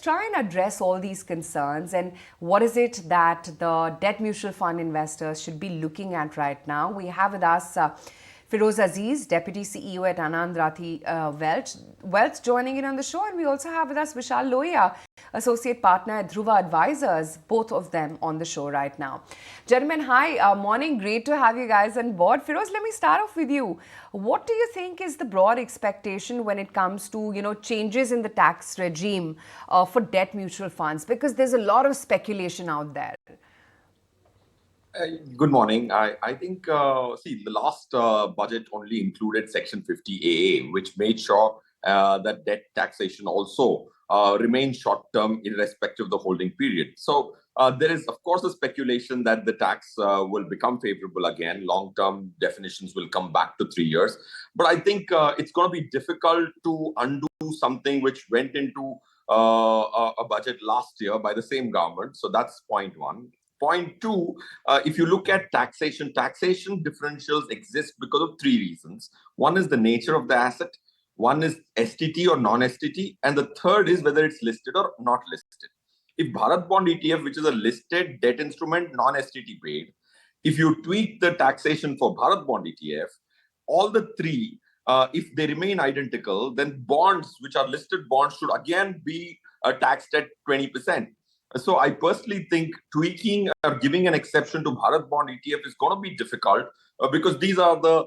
try and address all these concerns and what is it that the debt mutual fund investors should be looking at right now. We have with us Feroze Aziz, Deputy CEO at Anand Rathi Wealth, joining in on the show. And we also have with us Vishal Lohia, Associate Partner at Dhruva Advisors, both of them on the show right now. Gentlemen, hi, morning. Great to have you guys on board. Feroze, let me start off with you. What do you think is the broad expectation when it comes to, changes in the tax regime for debt mutual funds? Because there's a lot of speculation out there. Good morning. I think, the last budget only included Section 50AA, which made sure that debt taxation also remains short-term irrespective of the holding period. So there is, of course, a speculation that the tax will become favorable again. Long-term definitions will come back to 3 years. But I think it's going to be difficult to undo something which went into a budget last year by the same government. So that's point one. Point two, if you look at taxation differentials exist because of three reasons. One is the nature of the asset, one is STT or non-STT, and the third is whether it's listed or not listed. If Bharat Bond ETF, which is a listed debt instrument, non-STT paid, if you tweak the taxation for Bharat Bond ETF, all the three, if they remain identical, then bonds, which are listed bonds, should again be taxed at 20%. So I personally think tweaking or giving an exception to Bharat Bond ETF is going to be difficult because these are the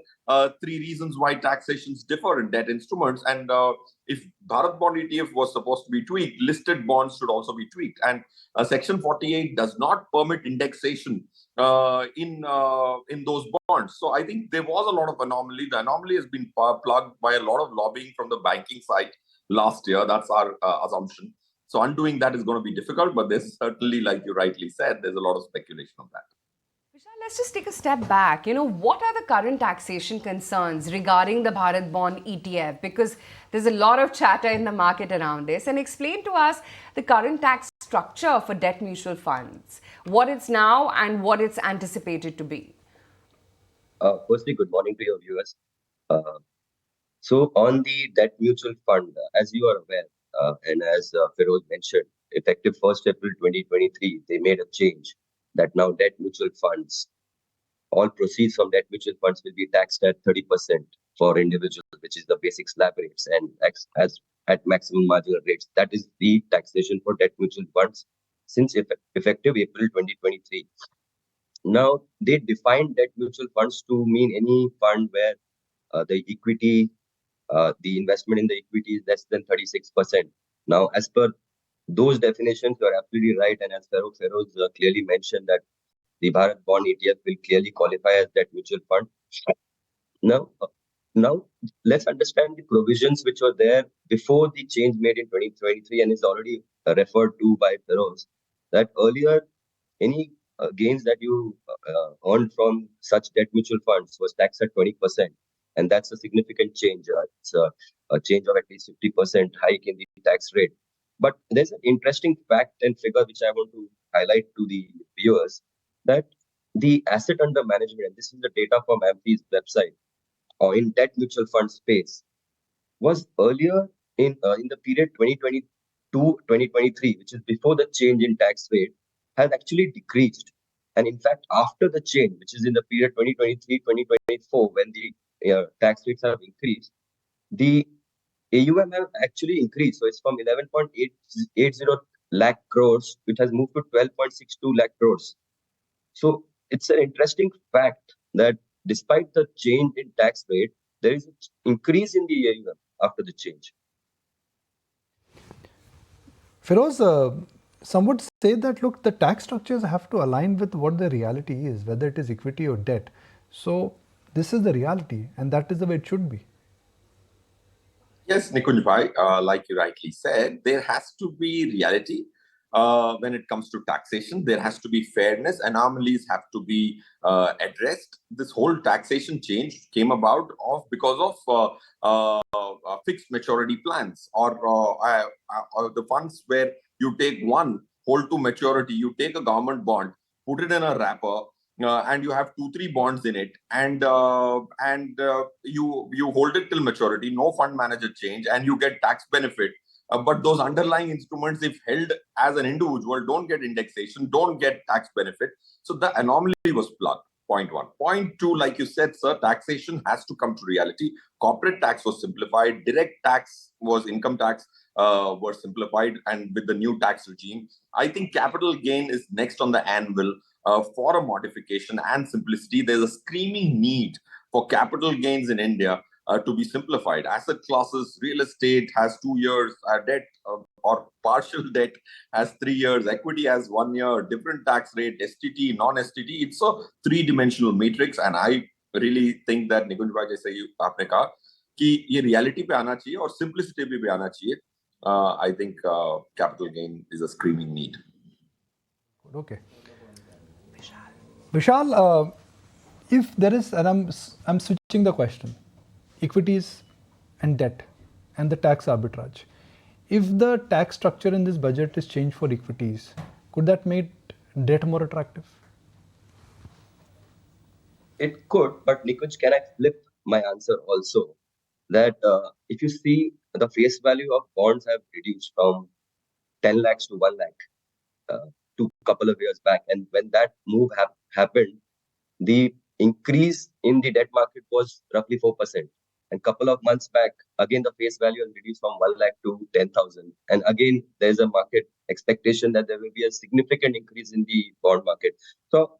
three reasons why taxations differ in debt instruments. And if Bharat Bond ETF was supposed to be tweaked, listed bonds should also be tweaked. And Section 48 does not permit indexation in those bonds. So I think there was a lot of anomaly. The anomaly has been plugged by a lot of lobbying from the banking side last year. That's our assumption. So undoing that is going to be difficult, but there's certainly, like you rightly said, there's a lot of speculation on that. Vishal, let's just take a step back. What are the current taxation concerns regarding the Bharat Bond ETF? Because there's a lot of chatter in the market around this. And explain to us the current tax structure for debt mutual funds, what it's now and what it's anticipated to be. Firstly, good morning to your viewers. So on the debt mutual fund, as you are aware, and as Feroze mentioned, effective 1st April 2023, they made a change that now debt mutual funds, all proceeds from debt mutual funds will be taxed at 30% for individuals, which is the basic slab rates, and as at maximum marginal rates. That is the taxation for debt mutual funds since effective April 2023. Now, they defined debt mutual funds to mean any fund where the equity the investment in the equity is less than 36%. Now, as per those definitions, you are absolutely right. And as Feroze clearly mentioned that the Bharat Bond ETF will clearly qualify as that mutual fund. Now let's understand the provisions which were there before the change made in 2023 and is already referred to by Feroze, that earlier any gains that you earned from such debt mutual funds was taxed at 20%. And that's a significant change. It's a change of at least 50% hike in the tax rate. But there's an interesting fact and figure which I want to highlight to the viewers, that the asset under management, and this is the data from AMFI's website, or in debt mutual fund space, was earlier in the period 2022-2023, which is before the change in tax rate, has actually decreased. And in fact, after the change, which is in the period 2023-2024, when the tax rates have increased, the AUM have actually increased. So it's from 11.880 lakh crores, it has moved to 12.62 lakh crores. So it's an interesting fact that despite the change in tax rate, there is an increase in the AUM after the change. Feroze, some would say that, look, the tax structures have to align with what the reality is, whether it is equity or debt. So this is the reality, and that is the way it should be. Yes, Nikunj bhai, like you rightly said, there has to be reality when it comes to taxation. There has to be fairness. Anomalies have to be addressed. This whole taxation change came about because of fixed maturity plans or the funds where you take one, hold to maturity, you take a government bond, put it in a wrapper, and you have 2-3 bonds in it, and you hold it till maturity, no fund manager change, and you get tax benefit But those underlying instruments, if held as an individual, don't get indexation, don't get tax benefit. So the anomaly was plugged. Point one. Point two, like you said, sir, taxation has to come to reality. Corporate tax was simplified. Direct tax was income tax were simplified, and with the new tax regime, I think capital gain is next on the anvil for a modification and simplicity. There's a screaming need for capital gains in India to be simplified. Asset classes, real estate has 2 years, debt or partial debt has 3 years, equity has 1 year, different tax rate, STT, non-STT. It's a three-dimensional matrix, and I really think that निकुंज भाई जैसे ही आपने कहा कि ये reality पे आना चाहिए और सिंपलिसिटी पे आना चाहिए. I think capital gain is a screaming need. Okay. Vishal, if there is, and I'm switching the question, equities and debt and the tax arbitrage. If the tax structure in this budget is changed for equities, could that make debt more attractive? It could, but Nikunj, can I flip my answer also? That if you see the face value of bonds have reduced from 10 lakhs to 1 lakh to a couple of years back. And when that move happened, the increase in the debt market was roughly 4%. And couple of months back, again, the face value has reduced from 1 lakh to 10,000. And again, there's a market expectation that there will be a significant increase in the bond market. So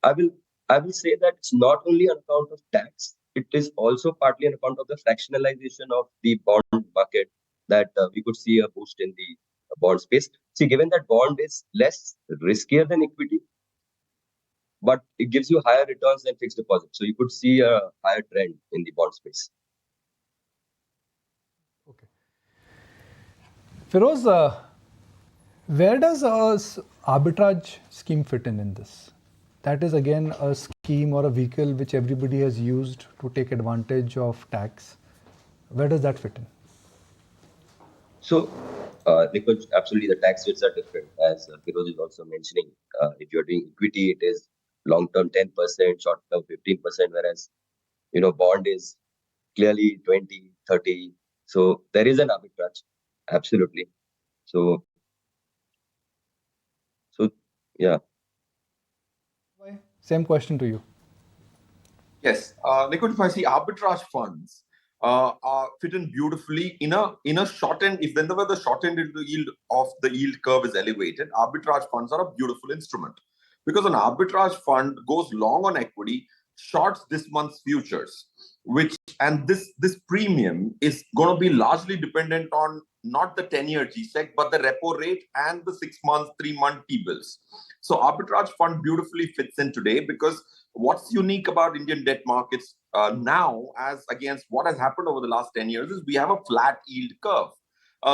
I will say that it's not only on account of tax, it is also partly on account of the fractionalization of the bond market that we could see a boost in the bond space. See, given that bond is less riskier than equity, but it gives you higher returns than fixed deposits. So you could see a higher trend in the bond space. Okay. Feroz, where does a arbitrage scheme fit in this? That is again a scheme or a vehicle which everybody has used to take advantage of tax. Where does that fit in? So, Nikunj, absolutely, the tax rates are different, as Feroz is also mentioning. If you're doing equity, it is long-term 10%, short-term 15%, whereas, bond is clearly 20, 30. So there is an arbitrage, absolutely. So yeah. Same question to you. Yes, Nikunj, if I see arbitrage funds fit in beautifully in a short end. If whenever the short end yield of the yield curve is elevated, arbitrage funds are a beautiful instrument, because an arbitrage fund goes long on equity, shorts this month's futures, and this premium is going to be largely dependent on not the 10-year GSEC, but the repo rate and the 6-month, 3-month T-bills. So arbitrage fund beautifully fits in today, because what's unique about Indian debt markets now, as against what has happened over the last 10 years, is we have a flat yield curve.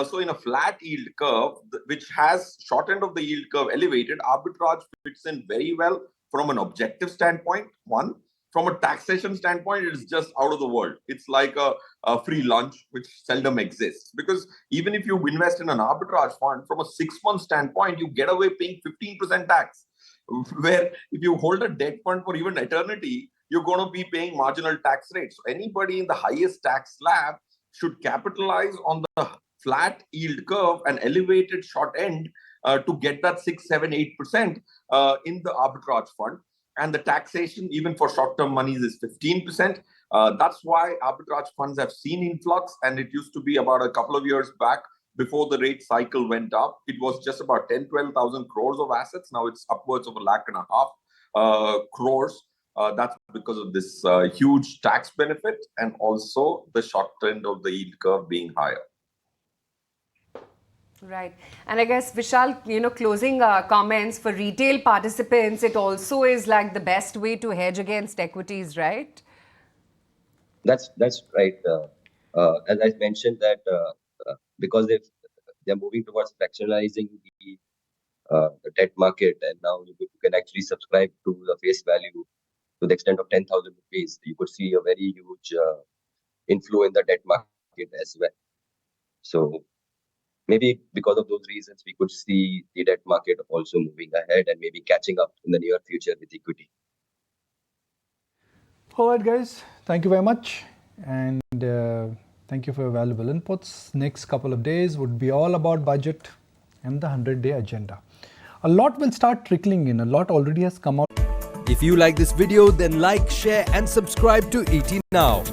So in a flat yield curve, which has short end of the yield curve elevated, arbitrage fits in very well from an objective standpoint. One, from a taxation standpoint, it is just out of the world. It's like a free lunch, which seldom exists. Because even if you invest in an arbitrage fund, from a 6-month standpoint, you get away paying 15% tax. Where if you hold a debt fund for even eternity, you're going to be paying marginal tax rates. So anybody in the highest tax slab should capitalize on the flat yield curve and elevated short end to get that 6, 7, 8% in the arbitrage fund. And the taxation, even for short-term monies, is 15%. That's why arbitrage funds have seen influx, and it used to be about a couple of years back, before the rate cycle went up, it was just about 10-12,000 crores of assets. Now it's upwards of 1.5 lakh crores. That's because of this huge tax benefit, and also the short end of the yield curve being higher. Right. And I guess, Vishal, closing comments for retail participants, it also is like the best way to hedge against equities, right? That's right. As I mentioned that because they're moving towards fractionalizing the debt market, and now you can actually subscribe to the face value to the extent of 10,000 rupees. You could see a very huge inflow in the debt market as well. So maybe because of those reasons, we could see the debt market also moving ahead and maybe catching up in the near future with equity. All right, guys. Thank you very much. And Thank you for your valuable inputs. Next couple of days would be all about budget and the 100-day agenda. A lot will start trickling in. A lot already has come out. If you like this video, then like, share and subscribe to ET Now.